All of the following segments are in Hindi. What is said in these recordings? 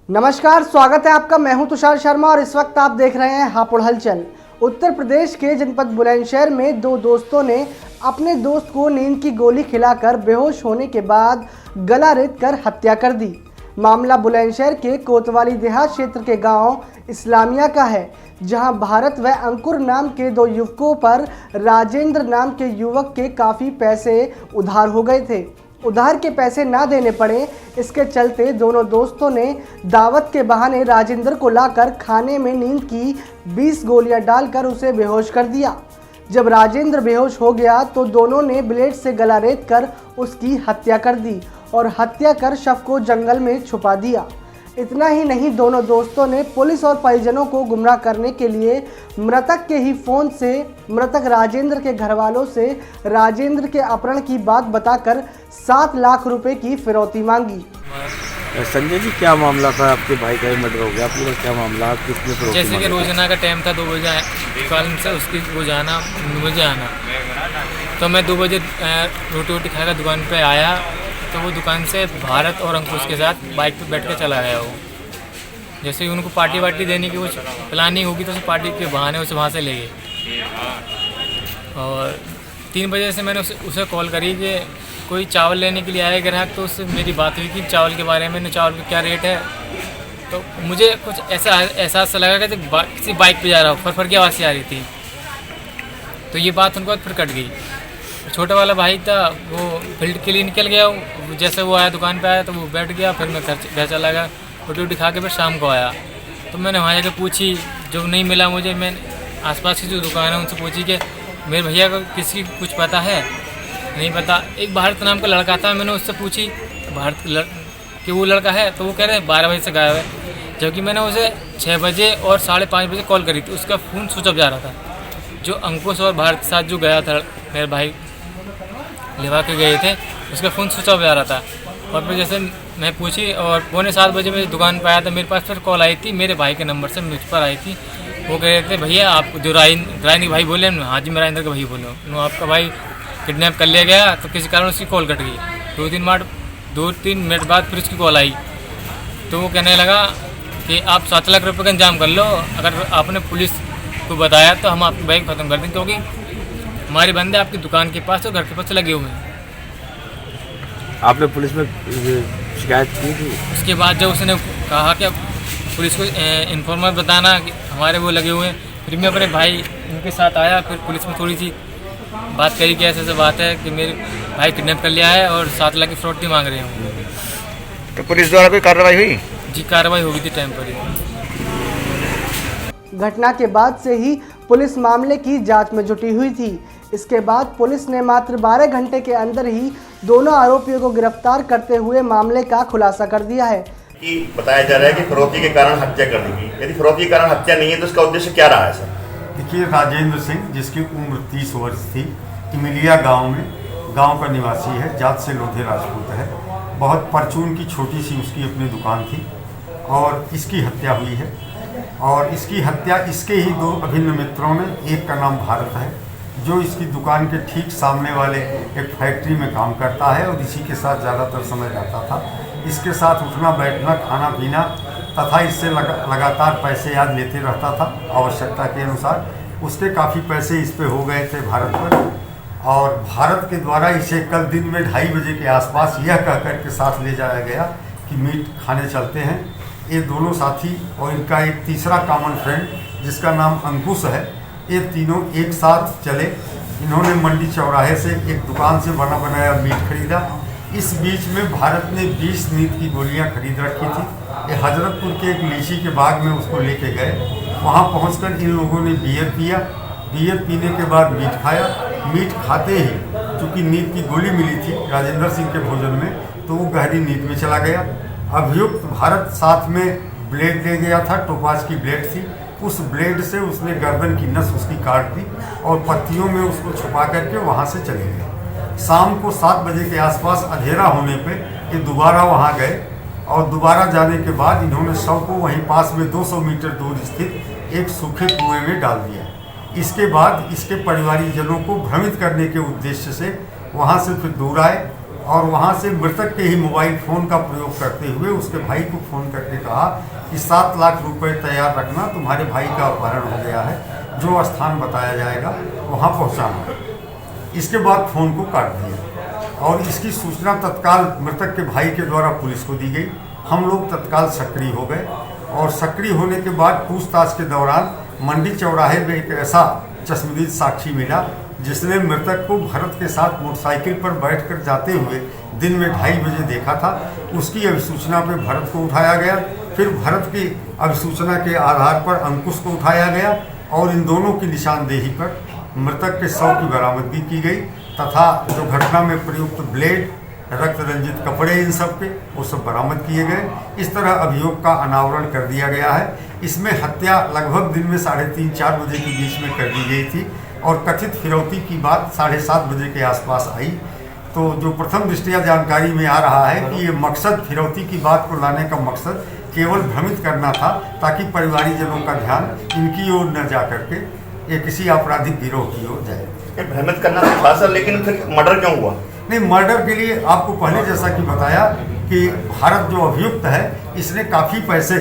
नमस्कार, स्वागत है आपका। मैं हूं तुषार शर्मा और इस वक्त आप देख रहे हैं हापुड़ हलचल। उत्तर प्रदेश के जनपद बुलंदशहर में दो दोस्तों ने अपने दोस्त को नींद की गोली खिलाकर बेहोश होने के बाद गला रेत कर हत्या कर दी। मामला बुलंदशहर के कोतवाली देहात क्षेत्र के गांव इस्लामिया का है, जहां भारत व अंकुर नाम के दो युवकों पर राजेंद्र नाम के युवक के काफ़ी पैसे उधार हो गए थे। उधार के पैसे ना देने पड़े, इसके चलते दोनों दोस्तों ने दावत के बहाने राजेंद्र को लाकर खाने में नींद की 20 गोलियां डालकर उसे बेहोश कर दिया। जब राजेंद्र बेहोश हो गया तो दोनों ने ब्लेड से गला रेत कर उसकी हत्या कर दी और हत्या कर शव को जंगल में छुपा दिया। इतना ही नहीं, दोनों दोस्तों ने पुलिस और परिजनों को गुमराह करने के लिए मृतक के ही फ़ोन से मृतक राजेंद्र के घरवालों से राजेंद्र के अपहरण की बात बताकर 7 लाख रुपए की फिरौती मांगी। संजय जी, क्या मामला था? आपके भाई का मर्डर हो गया, आप लोग क्या मामला? किसने फिरौती? जैसे कि रोजाना का टाइम था 2 बजे कल से उसकी रोजाना 9 बजे आना, तो मैं 2 बजे रोटी वोटी खाकर दुकान पे आया तो वो दुकान से भारत और अंकुश के साथ बाइक पे बैठ के चला गया। वो जैसे ही उनको पार्टी वार्टी देने की कुछ प्लानिंग होगी तो उसे पार्टी के बहाने उसे वहाँ से ले गए। और 3 बजे से मैंने उसे कॉल करी कि कोई चावल लेने के लिए आया ग्राहक, तो उससे मेरी बात हुई कि चावल के बारे में, चावल का क्या रेट है। तो मुझे कुछ ऐसा एहसास लगा कि किसी बाइक पे जा रहा हो, फर की आवाज़ आ रही थी। तो ये बात उनको फिर कट गई। छोटा वाला भाई था, वो फील्ड के लिए निकल गया। जैसे वो आया दुकान पे आया तो वो बैठ गया, फिर मैं घर चला गया। रोटी वोटी खा के फिर शाम को आया तो मैंने वहाँ जाकर पूछी, जो नहीं मिला मुझे, मैं आसपास की जो दुकान है उनसे पूछी कि मेरे भैया को किसी कुछ पता है? नहीं पता। एक भारत नाम का लड़का था, मैंने उससे पूछी भारत कि वो लड़का है, तो वो कह रहे हैं 12 बजे से गायब है। जबकि मैंने उसे 6 बजे और 5:30 बजे कॉल करी थी, उसका फ़ोन स्विच ऑफ जा रहा था। जो अंकुश और भारत के साथ जो गया था, मेरे भाई लेवा के गए थे, उसका फ़ोन स्विच ऑफ जा रहा था। और फिर जैसे मैं पूछी और 6:45 बजे मैं दुकान पर आया तो मेरे पास फिर कॉल आई थी, मेरे भाई के नंबर से मुझ पर आई थी। वो कह रहे थे, भैया आप जो रायन के भाई बोले, हाँ जी मैं राजेंद्र के भाई बोले, आपका भाई किडनैप कर लिया गया। तो किसी कारण उसकी कॉल कट गई। 2-3 मिनट बाद फिर उसकी कॉल आई तो वो कहने लगा कि आप 7 लाख रुपये का इंतजाम कर लो, अगर आपने पुलिस को बताया तो हम आपकी बाइक ख़त्म कर देंगे, क्योंकि हमारे बंदे आपकी दुकान के पास और घर के पास लगे हुए हैं। आपने पुलिस में शिकायत की थी? उसके बाद जब उसने कहा कि पुलिस को इन्फॉर्मर बताना कि हमारे वो लगे हुए हैं, फिर मैं अपने भाई उनके साथ आया। फिर पुलिस में थोड़ी सी बात करी कि ऐसे बात है कि मेरे भाई किडनैप कर लिया है और 7 लाख की फिरौती मांग रहे हैं। तो पुलिस द्वारा कोई कार्रवाई हुई? जी, कार्रवाई हो गई थी टाइम पर ही। घटना के बाद से ही पुलिस मामले की जांच में जुटी हुई थी। इसके बाद पुलिस ने मात्र 12 घंटे के अंदर ही दोनों आरोपियों को गिरफ्तार करते हुए मामले का खुलासा कर दिया है। कि बताया जा रहा है कि फिरौती के कारण हत्या कर दी गई। यदि फिरौती के कारण हत्या नहीं है तो उसका उद्देश्य क्या रहा है सर? देखिए, राजेंद्र सिंह, जिसकी उम्र 30 वर्ष थी, इमिलिया गांव का निवासी है, जात से लोधे राजपूत है। बहुत परचून की छोटी सी उसकी अपनी दुकान थी और इसकी हत्या हुई है। और इसकी हत्या इसके ही 2 अभिन्न मित्रों ने, एक का नाम भारत है जो इसकी दुकान के ठीक सामने वाले एक फैक्ट्री में काम करता है और इसी के साथ ज़्यादातर समय रहता था। इसके साथ उठना बैठना, खाना पीना तथा इससे लगातार पैसे याद लेते रहता था आवश्यकता के अनुसार। उसके काफ़ी पैसे इस पे हो गए थे भारत पर, और भारत के द्वारा इसे कल दिन में 2:30 बजे के आसपास यह कह कर के साथ ले जाया गया कि मीट खाने चलते हैं। ये दोनों साथी और इनका एक तीसरा कॉमन फ्रेंड जिसका नाम अंकुश है, ये तीनों एक साथ चले। इन्होंने मंडी चौराहे से एक दुकान से बना बनाया मीट खरीदा। इस बीच में भारत ने 20 नींद की गोलियां खरीद रखी थी। ये हजरतपुर के एक लीची के बाग में उसको लेके गए। वहां पहुंचकर इन लोगों ने बियर पिया। बियर पीने के बाद मीट खाया। मीट खाते ही चूँकि नींद की गोली मिली थी राजेंद्र सिंह के भोजन में, तो वो गहरी नींद में चला गया। अभियुक्त भारत साथ में ब्लेड ले गया था, टोपाज की ब्लेड थी। उस ब्लेड से उसने गर्दन की नस उसकी काट दी और पत्तियों में उसको छुपा करके वहाँ से चले गए। शाम को 7 बजे के आसपास अंधेरा होने पे ये दोबारा वहाँ गए और दोबारा जाने के बाद इन्होंने शव को वहीं पास में 200 मीटर दूर स्थित एक सूखे कुएं में डाल दिया। इसके बाद इसके परिवारीजनों को भ्रमित करने के उद्देश्य से वहाँ से फिर दूर आए और वहाँ से मृतक के ही मोबाइल फ़ोन का प्रयोग करते हुए उसके भाई को फ़ोन करके कहा कि 7 लाख रुपए तैयार रखना, तुम्हारे भाई का अपहरण हो गया है, जो स्थान बताया जाएगा वहाँ पहुँचाना। इसके बाद फ़ोन को काट दिया और इसकी सूचना तत्काल मृतक के भाई के द्वारा पुलिस को दी गई। हम लोग तत्काल सक्रिय हो गए और सक्रिय होने के बाद पूछताछ के दौरान मंडी चौराहे में एक ऐसा चश्मदीद साक्षी मिला जिसने मृतक को भरत के साथ मोटरसाइकिल पर बैठकर जाते हुए दिन में 2:30 बजे देखा था। उसकी अभिसूचना पे भरत को उठाया गया, फिर भरत की अभिसूचना के आधार पर अंकुश को उठाया गया और इन दोनों की निशानदेही पर मृतक के शव की बरामदगी की गई तथा जो घटना में प्रयुक्त ब्लेड, रक्त रंजित कपड़े इन सब के वो सब बरामद किए गए। इस तरह अभियोग का अनावरण कर दिया गया है। इसमें हत्या लगभग दिन में 3:30-4 बजे के बीच में कर दी गई थी और कथित फिरौती की बात 7:30 बजे के आसपास आई। तो जो प्रथम दृष्टया जानकारी में आ रहा है कि ये मकसद, फिरौती की बात को लाने का मकसद केवल भ्रमित करना था ताकि परिवारीजनों का ध्यान इनकी ओर न जा करके ये किसी आपराधिक गिरोह की ओर जाए। भ्रमित करना तो था सर, लेकिन फिर मर्डर क्यों हुआ? नहीं, मर्डर के लिए आपको पहले जैसा कि बताया कि भारत जो अभियुक्त है इसने काफ़ी पैसे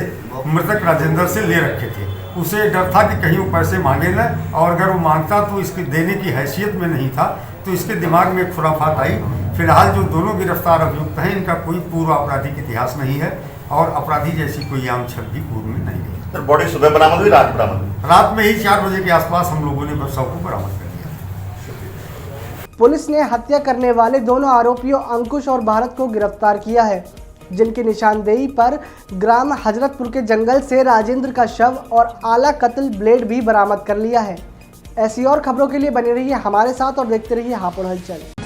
मृतक राजेंद्र से ले रखे थे। उसे डर था कि कहीं वो पैसे मांगे न, और अगर वो मांगता तो इसके देने की हैसियत में नहीं था, तो इसके दिमाग में एक खुराफात आई। फिलहाल जो दोनों गिरफ्तार अभियुक्त हैं इनका कोई पूर्व आपराधिक इतिहास नहीं है और अपराधी जैसी कोई आम छल भी पूर्व में नहीं है। सर बॉडी सुबह बरामद हुई, रात बरामद हुई? रात में ही 4 बजे के आसपास हम लोगों ने शव को बरामद कर लिया। पुलिस ने हत्या करने वाले दोनों आरोपियों अंकुश और भारत को गिरफ्तार किया है, जिनकी निशानदेही पर ग्राम हजरतपुर के जंगल से राजेंद्र का शव और आला कत्ल ब्लेड भी बरामद कर लिया है। ऐसी और खबरों के लिए बने रहिए हमारे साथ और देखते रहिए हापुड़ हलचल।